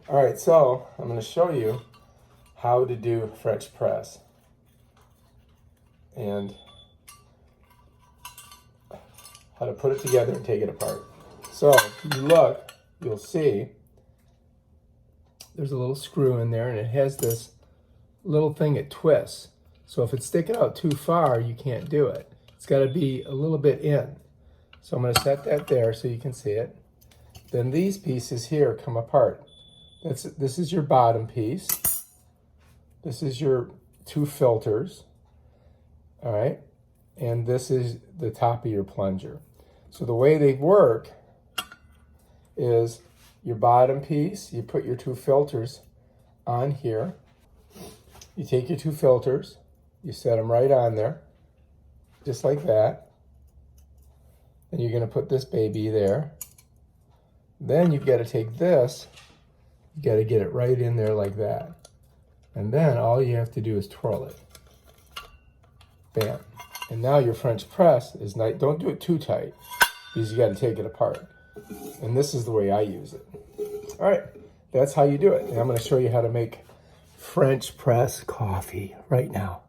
All right, so I'm going to show you how to do French press and how to put it together and take it apart. So if you look, you'll see there's a little screw in there and it has this little thing it twists. So if it's sticking out too far, you can't do it. It's got to be a little bit in. So I'm going to set that there so you can see it. Then these pieces here come apart. This is your bottom piece. This is your two filters. All right. And this is the top of your plunger. So the way they work is your bottom piece, you put your two filters on here. You take your two filters, you set them right on there, just like that. And you're going to put this baby there. Then you've got to take this, you got to get it right in there like that. And then all you have to do is twirl it. Bam. And now your French press is nice. Don't do it too tight because you got to take it apart. And this is the way I use it. All right, that's how you do it. And I'm going to show you how to make French press coffee right now.